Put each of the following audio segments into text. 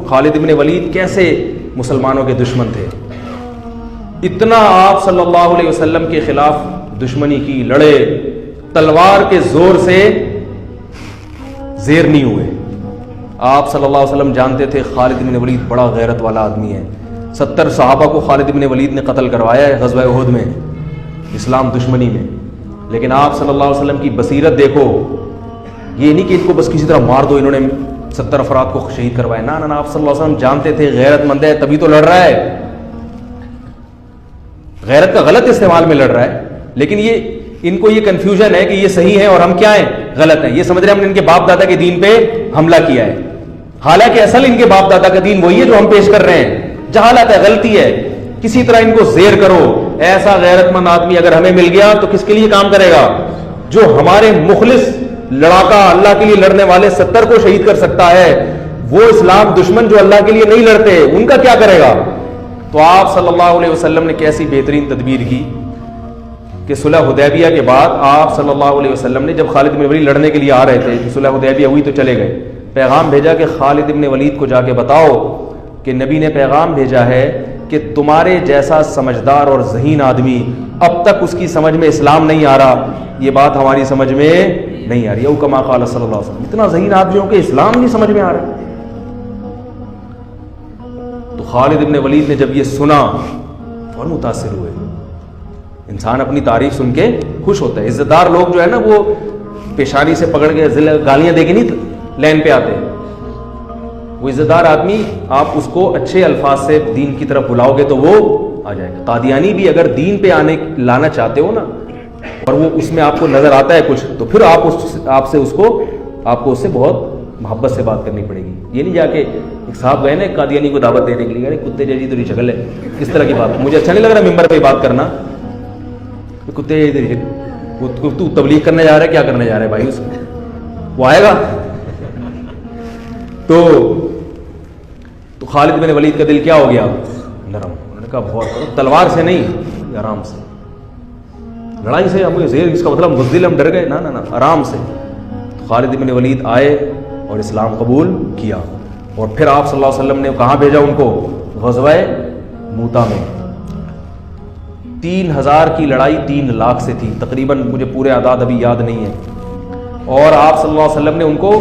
خالد ابن ولید کیسے مسلمانوں کے دشمن تھے، اتنا آپ صلی اللہ علیہ وسلم کے خلاف دشمنی کی، لڑے، تلوار کے زور سے زیر نہیں ہوئے۔ آپ صلی اللہ علیہ وسلم جانتے تھے خالد ابن ولید بڑا غیرت والا آدمی ہے، 70 صحابہ کو خالد ابن ولید نے قتل کروایا ہے غزوہ احد میں، اسلام دشمنی میں، لیکن آپ صلی اللہ علیہ وسلم کی بصیرت دیکھو، یہ نہیں کہ ان کو بس کسی طرح مار دو، انہوں نے 70 افراد کو شہید کروایا، نہ نہ، آپ صلی اللہ علیہ وسلم جانتے تھے غیرت مند ہے تبھی تو لڑ رہا ہے، غیرت کا غلط استعمال میں لڑ رہا ہے، لیکن یہ ان کو یہ کنفیوژن ہے کہ یہ صحیح ہے اور ہم کیا ہیں، غلط ہیں، یہ سمجھ رہے ہیں ہم نے ان کے باپ دادا کے دین پہ حملہ کیا ہے، حالانکہ اصل ان کے باپ دادا کا دین وہی ہے جو ہم پیش کر رہے ہیں، جہالت ہے، غلطی ہے، کسی طرح ان کو زیر کرو۔ ایسا غیرت مند آدمی اگر ہمیں مل گیا تو کس کے لیے کام کرے گا؟ جو ہمارے مخلص لڑاکا اللہ کے لیے لڑنے والے 70 کو شہید کر سکتا ہے، وہ اسلام دشمن جو اللہ کے لیے نہیں لڑتے ان کا کیا کرے گا؟ تو آپ صلی اللہ علیہ وسلم نے کیسی بہترین تدبیر کی کہ صلح حدیبیہ کے بعد آپ صلی اللہ علیہ وسلم نے جب خالد بن ولید لڑنے کے لیے آ رہے تھے، صلح حدیبیہ ہوئی تو چلے گئے، پیغام بھیجا کہ خالد بن ولید کو جا کے بتاؤ کہ نبی نے پیغام بھیجا ہے کہ تمہارے جیسا سمجھدار اور ذہین آدمی اب تک اس کی سمجھ میں اسلام نہیں آ رہا، یہ بات ہماری سمجھ میں نہیں آ رہی، او کما قال صلی اللہ علیہ وسلم، اتنا ذہین آدمیوں کے اسلام نہیں سمجھ میں آ رہا۔ تو خالد بن ولید نے جب یہ سنا فوراً متاثر ہوئے۔ انسان اپنی تعریف سن کے خوش ہوتا ہے، عزت دار لوگ جو ہے نا وہ پیشانی سے پکڑ کے گالیاں دے کے نہیں لین پہ آتے، وہ عزت دار آدمی آپ اس کو اچھے الفاظ سے دین کی طرف بلاؤ گے تو وہ آ جائے گا۔ قادیانی بھی اگر دین پہ لانا چاہتے ہو نا اور وہ اس میں آپ کو نظر آتا ہے کچھ، تو پھر آپ کو اس سے بہت محبت سے بات کرنی پڑے گی۔ یہ نہیں جا کے ایک صاحب گئے نا قادیانی کو دعوت دینے کے لیے، کتے جیسی تو نہیں شکل ہے، اس طرح کی بات مجھے اچھا نہیں لگ رہا ممبر پہ بات کرنا، کتے تو تبلیغ کرنے جا رہا ہے، کیا کرنے جا رہا ہے بھائی، اس وہ آئے گا۔ تو خالد بن ولید کا دل کیا ہو گیا؟ نرم۔ انہوں نے کہا بہت کرو، تلوار سے نہیں، آرام سے، لڑائی سے ہم زیر، اس کا مطلب مزدل ہم ڈر گئے، نہ نہ، آرام سے۔ تو خالد بن ولید آئے اور اسلام قبول کیا، اور پھر آپ صلی اللہ علیہ وسلم نے کہاں بھیجا ان کو؟ غزوہ موتا میں۔ 3000 کی لڑائی 3 لاکھ سے تھی تقریباً، مجھے پورے اعداد ابھی یاد نہیں ہے، اور آپ صلی اللہ علیہ وسلم نے ان کو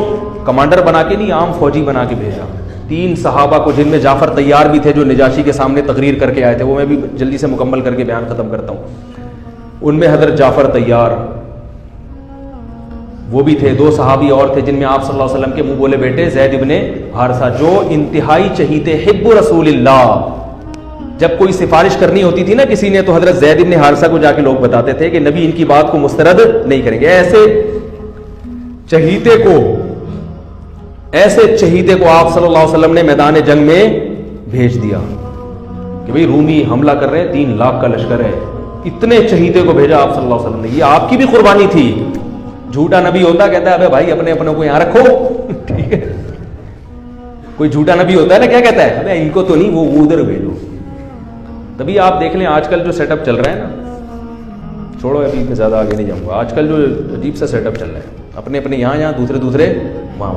کمانڈر بنا کے نہیں، عام فوجی بنا کے بھیجا۔ 3 صحابہ کو، جن میں جعفر طیار بھی تھے جو نجاشی کے سامنے تقریر کر کے آئے تھے، وہ میں بھی جلدی سے مکمل کر کے بیان ختم کرتا ہوں، ان میں حضرت جعفر طیار وہ بھی تھے، 2 صحابی اور تھے جن میں آپ صلی اللہ علیہ وسلم کے منہ بولے بیٹے زید ابن حارثہ، جو انتہائی چہیتے حب رسول اللہ، جب کوئی سفارش کرنی ہوتی تھی نا کسی نے، تو حضرت زید ابن حارثہ کو جا کے لوگ بتاتے تھے کہ نبی ان کی بات کو مسترد نہیں کریں گے۔ ایسے چہیتے کو آپ صلی اللہ علیہ وسلم نے میدان جنگ میں بھیج دیا کہ بھئی رومی حملہ کر رہے ہیں، 3 لاکھ کا لشکر ہے، اتنے چہیتے کو بھیجا آپ صلی اللہ علیہ وسلم نے۔ یہ آپ کی بھی قربانی تھی، جھوٹا نبی ہوتا کہتا ہے ابے بھائی اپنے اپنوں کو یہاں رکھو، ٹھیک ہے، کوئی جھوٹا نبی ہوتا ہے نا کیا کہتا ہے، ابے ان کو تو نہیں، وہ ادھر بھیجو۔ تبھی آپ دیکھ لیں آج کل جو سیٹ اپ چل رہا ہے نا، چھوڑو ابھی میں زیادہ آگے نہیں جاؤں گا، آج کل جو عجیب سا سیٹ اپ چل رہا ہے، اپنے اپنے یہاں دوسرے وہاں،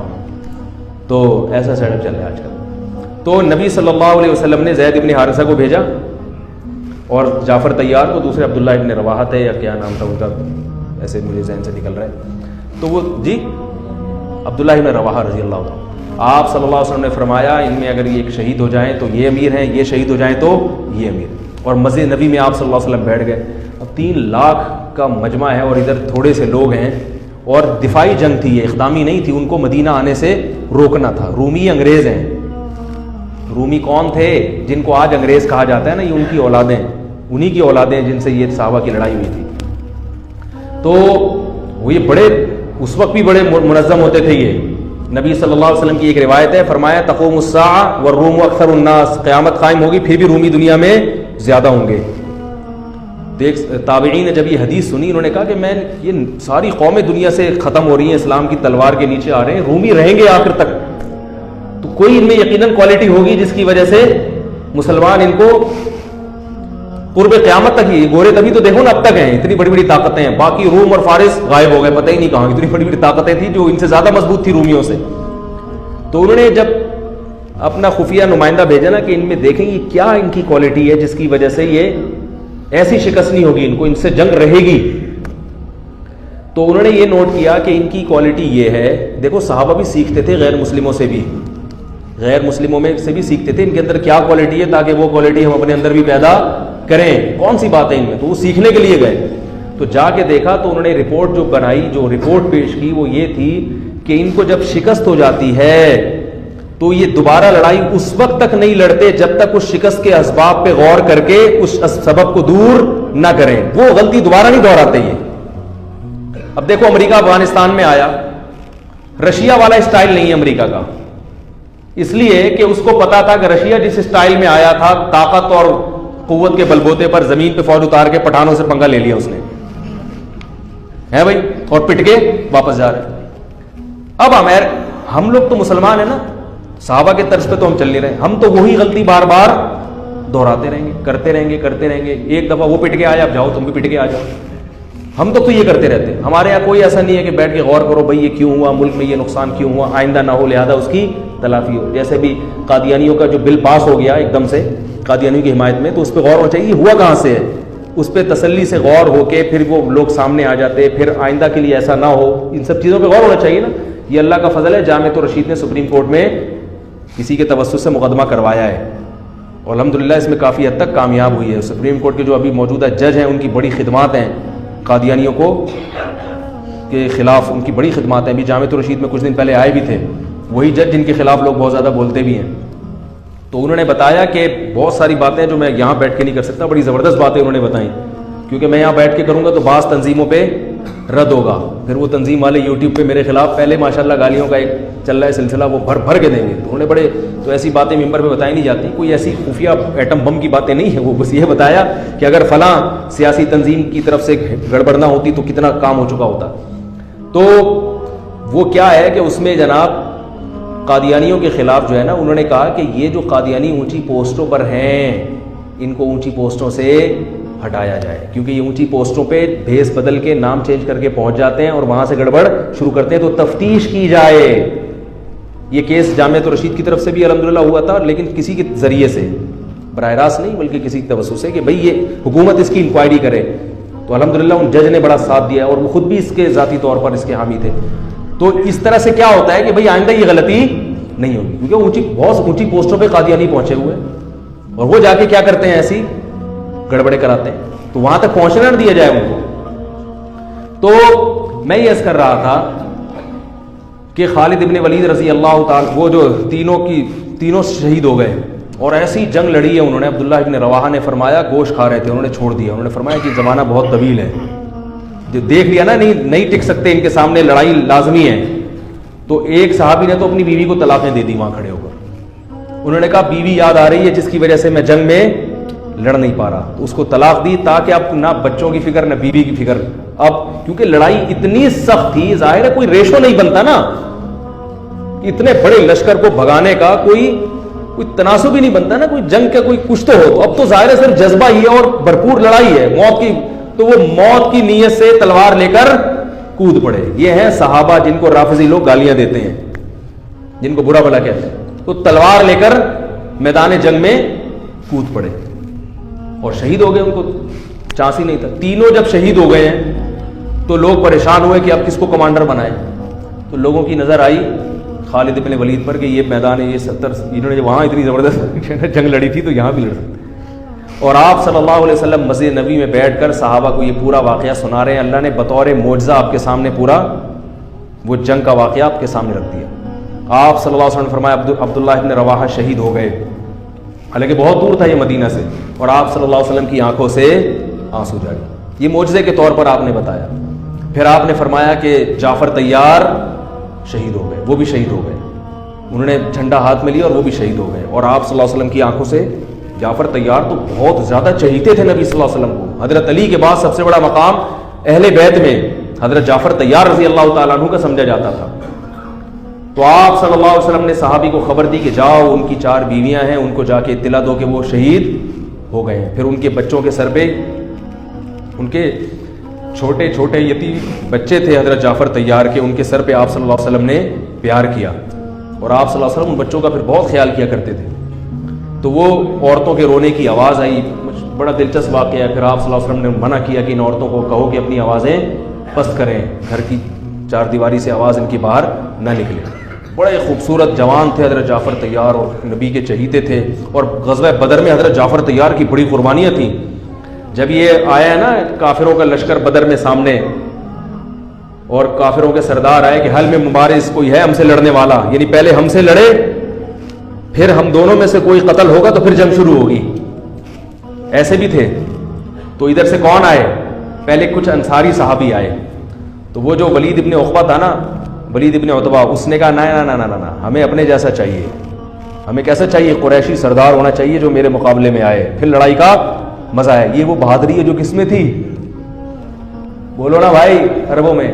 تو ایسا سیٹ اپ چل رہا ہے آج کل۔ تو نبی صلی اللہ علیہ وسلم نے زید ابن حارثہ کو بھیجا اور جعفر طیار کو، دوسرے عبداللہ ابن رواحہ تھے یا کیا نام تھا ان کا، ایسے مجھے ذہن سے نکل رہا ہے، تو وہ جی عبداللہ ابن رواحہ رضی اللہ عنہ۔ آپ صلی اللہ علیہ وسلم نے فرمایا ان میں اگر یہ ایک شہید ہو جائیں تو یہ امیر ہیں، یہ شہید ہو جائیں تو یہ امیر، اور مسجد نبی میں آپ صلی اللہ علیہ وسلم بیٹھ گئے۔ اب 3 لاکھ کا مجمع ہے اور ادھر تھوڑے سے لوگ ہیں، اور دفاعی جنگ تھی، یہ اقدامی نہیں تھی، ان کو مدینہ آنے سے روکنا تھا۔ رومی انگریز ہیں، رومی کون تھے؟ جن کو آج انگریز کہا جاتا ہے نا، یہ ان کی اولادیں، انہی کی اولادیں جن سے یہ صحابہ کی لڑائی ہوئی تھی۔ تو وہ یہ بڑے اس وقت بھی بڑے منظم ہوتے تھے یہ۔ نبی صلی اللہ علیہ وسلم کی ایک روایت ہے، فرمایا تقوم الساعہ والروم اکثر الناس، قیامت قائم ہوگی پھر بھی رومی دنیا میں زیادہ ہوں گے۔ تابعین نے جب یہ حدیث سنی، انہوں نے کہا کہ میں یہ ساری قومیں دنیا سے ختم ہو رہی ہیں، اسلام کی تلوار کے نیچے آ رہے ہیں، رومی رہیں گے آخر تک، تو کوئی ان میں یقیناً کوالٹی ہوگی جس کی وجہ سے مسلمان ان کو قرب قیامت تک ہی، گورے تبھی تو دیکھو نا اب تک ہیں، اتنی بڑی بڑی طاقتیں ہیں، باقی روم اور فارس غائب ہو گئے، پتہ ہی نہیں کہاں، اتنی بڑی بڑی طاقتیں تھیں جو ان سے زیادہ مضبوط تھی رومیوں سے۔ تو انہوں نے جب اپنا خفیہ نمائندہ بھیجا نا کہ ان میں دیکھیں یہ کیا ان کی کوالٹی ہے جس کی وجہ سے یہ ایسی شکست نہیں ہوگی، ان کو ان سے جنگ رہے گی. تو انہوں نے یہ نوٹ کیا کہ ان کی کوالٹی یہ ہے. دیکھو صحابہ بھی سیکھتے تھے غیر مسلموں سے بھی، غیر مسلموں میں سے بھی سیکھتے تھے ان کے اندر کیا کوالٹی ہے تاکہ وہ کوالٹی ہم اپنے اندر بھی پیدا کریں. کون سی بات ہے ان میں؟ تو وہ سیکھنے کے لیے گئے. تو جا کے دیکھا تو انہوں نے رپورٹ جو بنائی، جو رپورٹ پیش کی وہ یہ تھی کہ ان کو جب شکست ہو جاتی ہے تو یہ دوبارہ لڑائی اس وقت تک نہیں لڑتے جب تک اس شکست کے اسباب پہ غور کر کے اس سبب کو دور نہ کریں. وہ غلطی دوبارہ نہیں دہراتے یہ. اب دیکھو امریکہ افغانستان میں آیا، رشیا والا اسٹائل نہیں ہے امریکہ کا، اس لیے کہ اس کو پتا تھا کہ رشیا جس اسٹائل میں آیا تھا طاقت اور قوت کے بلبوتے پر زمین پہ فوج اتار کے پٹھانوں سے پنگا لے لیا اس نے ہے بھائی، اور پٹ کے واپس جا رہے. اب ہم لوگ تو مسلمان ہیں نا، صحابہ کے طرز پہ تو ہم چل نہیں رہے، ہم تو وہی غلطی بار بار دہراتے رہیں گے، کرتے رہیں گے. ایک دفعہ وہ پٹ کے آیا، اب جاؤ تم بھی پٹ کے آ جاؤ. ہم تو یہ کرتے رہتے ہیں. ہمارے یہاں کوئی ایسا نہیں ہے کہ بیٹھ کے غور کرو بھائی یہ کیوں ہوا، ملک میں یہ نقصان کیوں ہوا، آئندہ نہ ہو لہذا اس کی تلافی ہو. جیسے بھی قادیانیوں کا جو بل پاس ہو گیا ایک دم سے قادیانیوں کی حمایت میں، تو اس پہ غور ہونا چاہیے یہ ہوا کہاں سے ہے، اس پہ تسلی سے غور ہو کے پھر وہ لوگ سامنے آ جاتے، پھر آئندہ کے لیے ایسا نہ ہو. ان سب چیزوں پہ غور ہونا چاہیے نا. یہ اللہ کا فضل ہے، جامعۃ الرشید نے سپریم کورٹ میں کسی کے توسط سے مقدمہ کروایا ہے اور الحمدللہ اس میں کافی حد تک کامیاب ہوئی ہے. سپریم کورٹ کے جو ابھی موجودہ جج ہیں ان کی بڑی خدمات ہیں قادیانیوں کو کے خلاف، ان کی بڑی خدمات ہیں. ابھی جامعۃ الرشید میں کچھ دن پہلے آئے بھی تھے وہی جج جن کے خلاف لوگ بہت زیادہ بولتے بھی ہیں. تو انہوں نے بتایا کہ بہت ساری باتیں جو میں یہاں بیٹھ کے نہیں کر سکتا، بڑی زبردست باتیں انہوں نے بتائیں، کیونکہ میں یہاں بیٹھ کے کروں گا تو بعض تنظیموں پہ رد ہوگا، پھر وہ تنظیم والے یوٹیوب پہ میرے خلاف پہلے ماشاءاللہ گالیوں کا ایک چل رہا ہے سلسلہ، وہ بھر کے دیں گے. تو انہوں نے بڑے تو ایسی باتیں ممبر پہ بتائی نہیں جاتی، کوئی ایسی خفیہ ایٹم بم کی باتیں نہیں ہیں. وہ بس یہ بتایا کہ اگر فلاں سیاسی تنظیم کی طرف سے گڑبڑ نہ ہوتی تو کتنا کام ہو چکا ہوتا. تو وہ کیا ہے کہ اس میں جناب قادیانیوں کے خلاف جو ہے نا، انہوں نے کہا کہ یہ جو قادیانی اونچی پوسٹوں پر ہیں ان کو اونچی پوسٹوں سے ہٹایا جائے، کیونکہ یہ اونچی پوسٹوں پہ بھیس بدل کے نام چینج کر کے پہنچ جاتے ہیں اور وہاں سے گڑبڑ شروع کرتے ہیں. تو تفتیش کی جائے. یہ کیس جامعۃ الرشید کی طرف سے بھی الحمدللہ ہوا تھا، لیکن کسی کے ذریعے سے، براہ راست نہیں بلکہ کسی توسط سے کہ بھئی یہ حکومت اس کی انکوائری کرے. تو الحمدللہ ان جج نے بڑا ساتھ دیا اور وہ خود بھی اس کے ذاتی طور پر اس کے حامی تھے. تو اس طرح سے کیا ہوتا ہے کہ بھئی آئندہ یہ غلطی نہیں ہوگی، کیونکہ بہت اونچی پوسٹوں پہ قادیانی پہنچے ہوئے اور وہ جا کے کیا کرتے ہیں، ایسی گڑبڑے کراتے ہیں. تو وہاں تک پہنچنا نہ دیا جائے ان کو. تو میں یہ عرض کر رہا تھا کہ خالد ابن ولید رضی اللہ تعالی، وہ جو تینوں شہید ہو گئے اور ایسی جنگ لڑی ہے انہوں نے. عبداللہ ابن رواحہ نے فرمایا گوشت کھا رہے تھے، انہوں نے چھوڑ دیا. انہوں نے فرمایا کہ زمانہ بہت طویل ہے، جو دیکھ لیا نا نہیں ٹک سکتے، ان کے سامنے لڑائی لازمی ہے. تو ایک صحابی نے تو اپنی بیوی کو طلاقیں دے دی وہاں کھڑے ہو کر. انہوں نے کہا بیوی یاد آ رہی ہے جس کی وجہ سے میں جنگ میں لڑ نہیں پا رہا، تو اس کو طلاق دی تاکہ اب نہ بچوں کی فکر نہ بیوی کی فکر. اب کیونکہ لڑائی اتنی سخت تھی، ظاہر ہے کوئی ریشو نہیں بنتا نا، اتنے بڑے لشکر کو بھگانے کا کوئی تناسب ہی نہیں بنتا نا، کوئی جنگ کا کوئی کچھ تو ہو. تو اب تو ظاہر ہے صرف جذبہ ہی ہے اور بھرپور لڑائی ہے موت کی. تو وہ موت کی نیت سے تلوار لے کر کود پڑے. یہ ہیں صحابہ جن کو رافضی لوگ گالیاں دیتے ہیں، جن کو برا بھلا کہتے ہیں. تو تلوار لے کر میدان جنگ میں کود پڑے اور شہید ہو گئے. ان کو چانس ہی نہیں تھا. تینوں جب شہید ہو گئے ہیں تو لوگ پریشان ہوئے کہ اب کس کو کمانڈر بنائیں. تو لوگوں کی نظر آئی خالد ابن ولید پر کہ یہ میدان ہے، یہ 70 انہوں نے وہاں اتنی زبردست جنگ لڑی تھی تو یہاں بھی لڑ سکتے. اور آپ صلی اللہ علیہ وسلم مسجد نبی میں بیٹھ کر صحابہ کو یہ پورا واقعہ سنا رہے ہیں. اللہ نے بطور معجزہ آپ کے سامنے پورا وہ جنگ کا واقعہ آپ کے سامنے رکھ دیا. آپ صلی اللہ علیہ وسلم نے فرمایا عبداللہ ابن رواحہ شہید ہو گئے، حالانکہ بہت دور تھا یہ مدینہ سے، اور آپ صلی اللہ علیہ وسلم کی آنکھوں سے آنسو جاری. یہ معجزے کے طور پر آپ نے بتایا. پھر آپ نے فرمایا کہ جعفر طیار شہید ہو گئے، وہ بھی شہید ہو گئے. انہوں نے جھنڈا ہاتھ میں لیا اور وہ بھی شہید ہو گئے. اور آپ صلی اللہ علیہ وسلم کی آنکھوں سے جعفر طیار تو بہت زیادہ چہیتے تھے نبی صلی اللہ علیہ وسلم کو. حضرت علی کے بعد سب سے بڑا مقام اہل بیت میں حضرت جعفر طیار رضی اللہ تعالیٰ عنہ کا سمجھا جاتا تھا. تو آپ صلی اللہ علیہ وسلم نے صحابی کو خبر دی کہ جاؤ ان کی 4 بیویاں ہیں، ان کو جا کے اطلاع دو کہ وہ شہید ہو گئے ہیں. پھر ان کے بچوں کے سر پہ ان کے چھوٹے چھوٹے یتیم بچے تھے حضرت جعفر طیار کے، ان کے سر پہ آپ صلی اللہ علیہ وسلم نے پیار کیا اور آپ صلی اللہ علیہ وسلم ان بچوں کا پھر بہت خیال کیا کرتے تھے. تو وہ عورتوں کے رونے کی آواز آئی, بڑا دلچسپ واقعہ ہے. پھر آپ صلی اللہ علیہ وسلم نے منع کیا کہ ان عورتوں کو کہو کہ اپنی آوازیں پست کریں, گھر کی چار دیواری سے آواز ان کی باہر نہ نکلے. بڑے خوبصورت جوان تھے حضرت جعفر طیار, اور نبی کے چہیتے تھے. اور غزوہ بدر میں حضرت جعفر طیار کی بڑی قربانیاں تھیں. جب یہ آیا ہے نا کافروں کا لشکر بدر میں سامنے, اور کافروں کے سردار آئے کہ حل میں مبارز کوئی ہے ہم سے لڑنے والا, یعنی پہلے ہم سے لڑے پھر ہم دونوں میں سے کوئی قتل ہوگا تو پھر جنگ شروع ہوگی, ایسے بھی تھے. تو ادھر سے کون آئے, پہلے کچھ انصاری صحابی آئے. تو وہ جو ولید ابن عقبہ تھا نا, ولید ابن عتبہ, اس نے کہا نا ہمیں اپنے جیسا چاہیے, ہمیں کیسا چاہیے, قریشی سردار ہونا چاہیے جو میرے مقابلے میں آئے, پھر لڑائی کا مزہ ہے. یہ وہ بہادری ہے جو کس میں تھی, بولو نا بھائی, عربوں میں.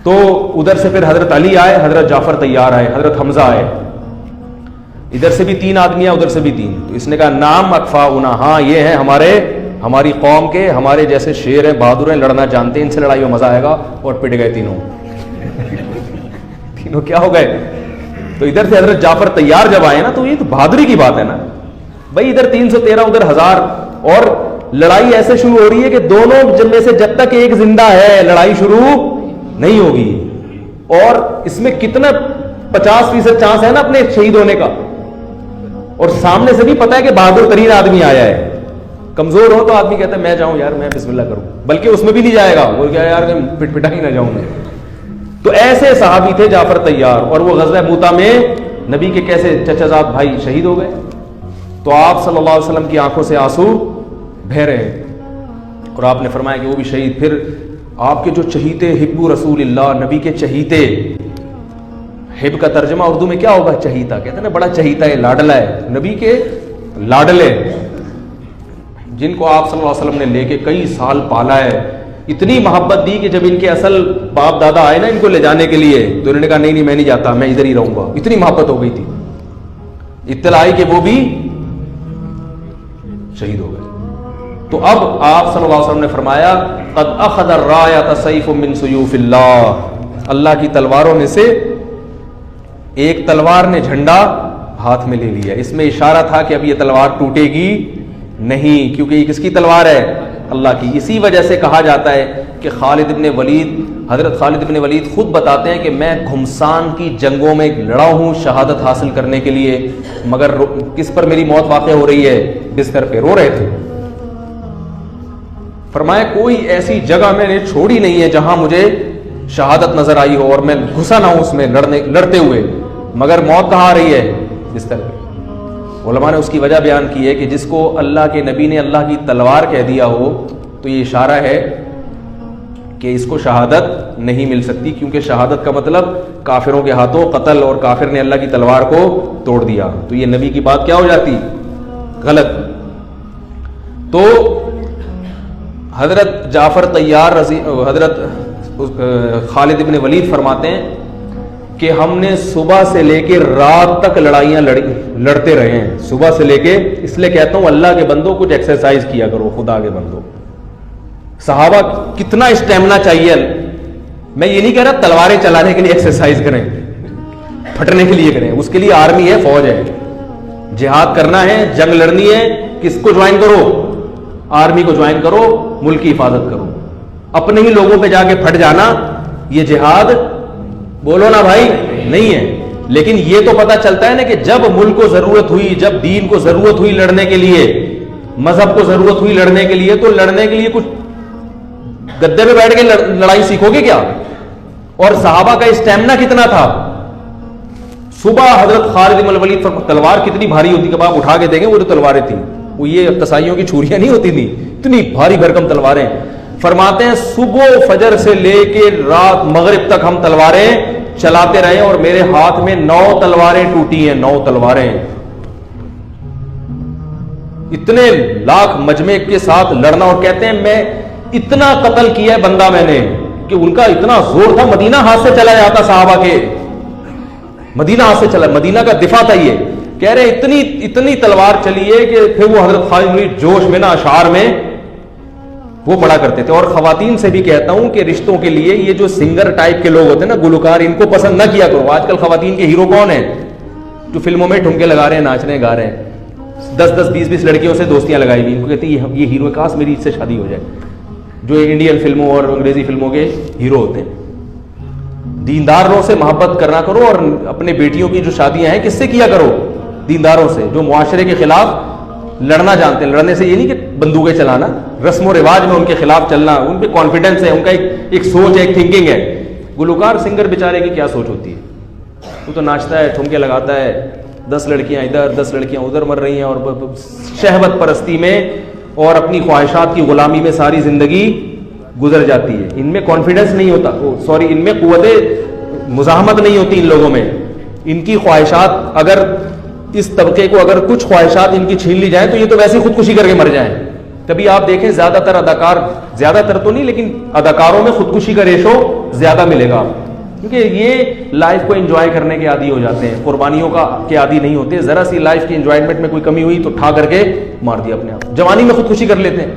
تو ادھر سے پھر حضرت علی آئے, حضرت جعفر طیار آئے, حضرت حمزہ آئے. ادھر سے بھی 3 آدمی, ادھر سے بھی 3. تو اس نے کہا نام اکفاؤنا, ہاں یہ ہیں ہماری قوم کے, ہمارے جیسے شیر ہیں, بہادر ہیں, لڑنا جانتے ہیں, ان سے لڑائی میں مزہ آئے گا. اور پٹ گئے تینوں کیا ہو گئے. تو ادھر سے حضرت جعفر طیار جب آئے نا, تو یہ تو بہادری کی بات ہے نا بھائی. ادھر 313 ادھر 1000, اور لڑائی ایسے شروع ہو رہی ہے کہ دونوں میں سے جب تک ایک زندہ ہے لڑائی شروع نہیں ہوگی. اور اس میں کتنا 50% چانس ہے نا اپنے شہید ہونے کا. اور سامنے سے بھی پتا ہے کہ بہادر ترین آدمی آیا ہے. کمزور ہو تو آدمی کہتا ہے میں جاؤں یار, میں بسم اللہ کروں, بلکہ اس میں بھی نہیں جائے گا, وہ کیا یار پٹ پٹا ہی نہ جاؤں میں. تو ایسے صحابی تھے جعفر طیار. اور وہ غزوہ موتا میں نبی کے کیسے چچا زاد بھائی شہید ہو گئے. تو آپ صلی اللہ علیہ وسلم کی آنکھوں سے آنسو بہہ رہے ہیں, اور آپ نے فرمایا کہ وہ بھی شہید. پھر آپ کے جو چہیتے, حب رسول اللہ, نبی کے چہیتے. حب کا ترجمہ اردو میں کیا ہوگا, چہیتا. کہتے ہیں نا بڑا چہیتا ہے, لاڈلا ہے, نبی کے لاڈلے, جن کو آپ صلی اللہ علیہ وسلم نے لے کے کئی سال پالا ہے. اتنی محبت دی کہ جب ان کے اصل باپ دادا آئے نا ان کو لے جانے کے لیے, تو انہوں نے کہا نہیں میں نہیں جاتا, میں ادھر ہی رہوں گا. اتنی محبت ہو گئی تھی. اطلاع آئی کہ وہ بھی شہید ہو گئے. تو اب آپ صلی اللہ علیہ وسلم نے فرمایا قد اخذ الرایۃ سیف من سیوف اللہ, اللہ کی تلواروں میں سے ایک تلوار نے جھنڈا ہاتھ میں لے لیا. اس میں اشارہ تھا کہ اب یہ تلوار ٹوٹے گی نہیں, کیونکہ یہ کس کی تلوار ہے, اللہ کی. اسی وجہ سے کہا جاتا ہے کہ حضرت خالد بن ولید خود بتاتے ہیں کہ میں گھمسان کی جنگوں میں لڑا ہوں شہادت حاصل کرنے کے لیے, مگر کس پر میری موت واقع ہو رہی ہے, بستر پہ رو رہے تھے. فرمایا کوئی ایسی جگہ میں نے چھوڑی نہیں ہے جہاں مجھے شہادت نظر آئی ہو اور میں گھسا نہ ہوں اس میں لڑتے ہوئے, مگر موت کہاں آ رہی ہے, بستر پہ. علماء نے اس کی وجہ بیان کی ہے کہ جس کو اللہ کے نبی نے اللہ کی تلوار کہہ دیا ہو تو یہ اشارہ ہے کہ اس کو شہادت نہیں مل سکتی, کیونکہ شہادت کا مطلب کافروں کے ہاتھوں قتل, اور کافر نے اللہ کی تلوار کو توڑ دیا, تو یہ نبی کی بات کیا ہو جاتی, غلط. تو حضرت جعفر طیار حضرت خالد بن ولید فرماتے ہیں کہ ہم نے صبح سے لے کے رات تک لڑائیاں لڑتے رہے ہیں, صبح سے لے کے. اس لیے کہتا ہوں اللہ کے بندوں کچھ ایکسرسائز کیا کرو, خدا کے بندوں. صحابہ کتنا اسٹیمنا چاہیے, میں یہ نہیں کہہ رہا تلواریں چلانے کے لیے ایکسرسائز کریں, پھٹنے کے لیے کریں, اس کے لیے آرمی ہے, فوج ہے. جہاد کرنا ہے, جنگ لڑنی ہے, کس کو جوائن کرو, آرمی کو جوائن کرو, ملک کی حفاظت کرو. اپنے ہی لوگوں پہ جا کے پھٹ جانا یہ جہاد بولو نا بھائی نہیں ہے. لیکن یہ تو پتا چلتا ہے نا کہ جب ملک کو ضرورت ہوئی, جب دین کو ضرورت ہوئی لڑنے کے لیے, مذہب کو ضرورت ہوئی لڑنے کے لیے, تو لڑنے کے لیے کچھ گدے پہ بیٹھ کے لڑائی سیکھو گے کیا. اور صحابہ کا اسٹیمنا کتنا تھا. صبح حضرت خالد بن ولید تلوار کتنی بھاری ہوتی کہ آپ اٹھا کے دیکھیں, وہ جو تلواریں تھیں وہ یہ قصائیوں کی چھریاں نہیں ہوتی تھیں, اتنی بھاری بھرکم تلواریں. فرماتے ہیں صبح فجر سے لے کے رات مغرب تک ہم تلواریں چلاتے رہے, اور میرے ہاتھ میں 9 تلواریں ٹوٹی ہیں, 9 تلواریں. اتنے لاکھ مجمع کے ساتھ لڑنا, اور کہتے ہیں میں اتنا قتل کیا ہے بندہ میں نے کہ ان کا اتنا زور تھا, مدینہ ہاتھ سے چلا جاتا صحابہ کے, مدینہ ہاتھ سے چلا, مدینہ کا دفاع تھا. یہ کہہ رہے اتنی تلوار چلی ہے کہ پھر وہ حضرت خالد بن ولید جوش میں نا اشعار میں وہ پڑھا کرتے تھے. اور خواتین سے بھی کہتا ہوں کہ رشتوں کے لیے یہ جو سنگر ٹائپ کے لوگ ہوتے ہیں نا, گلوکار, ان کو پسند نہ کیا کرو. آج کل خواتین کے ہیرو کون ہیں؟ جو فلموں میں ٹھمکے لگا رہے ہیں, ناچ رہے ہیں, گا رہے ہیں, 10-10 20-20 لڑکیوں سے دوستیاں لگائی ہوئی. ان کو کہتے ہیں یہ ہیرو, کاش میری اس سے شادی ہو جائے. جو انڈین فلموں اور انگریزی فلموں کے ہیرو ہوتے ہیں. دینداروں سے محبت کرنا کرو, اور اپنے بیٹیوں کی جو شادیاں ہیں کس سے کیا کرو؟ دینداروں سے, جو معاشرے کے خلاف لڑنا جانتے ہیں. لڑنے سے یہ نہیں کہ بندوقیں چلانا, رسم و رواج میں ان کے خلاف چلنا. ان پہ کانفیڈنس ہے, ان کا ایک سوچ ہے, ایک تھنکنگ ہے. گلوکار سنگر بیچارے کی کیا سوچ ہوتی ہے؟ وہ تو ناچتا ہے, ٹھمکے لگاتا ہے, 10 لڑکیاں ادھر 10 لڑکیاں ادھر مر رہی ہیں, اور شہوت پرستی میں اور اپنی خواہشات کی غلامی میں ساری زندگی گزر جاتی ہے. ان میں کانفیڈنس نہیں ہوتا, ان میں قوت مزاحمت نہیں ہوتی ان لوگوں میں. ان کی خواہشات, اگر اس طبقے کو اگر کچھ خواہشات ان کی چھین لی جائیں تو یہ تو ویسے ہی خودکشی کر کے مر جائیں. کبھی آپ دیکھیں زیادہ تر اداکار, زیادہ تر تو نہیں لیکن اداکاروں میں خودکشی کا ریشو زیادہ ملے گا, کیونکہ یہ لائف کو انجوائے کرنے کے عادی ہو جاتے ہیں, قربانیوں کے عادی نہیں ہوتے. ذرا سی لائف کی انجوائمنٹ میں کوئی کمی ہوئی تو ٹھا کر کے مار دیا اپنے آپ. جوانی میں خودکشی کر لیتے ہیں.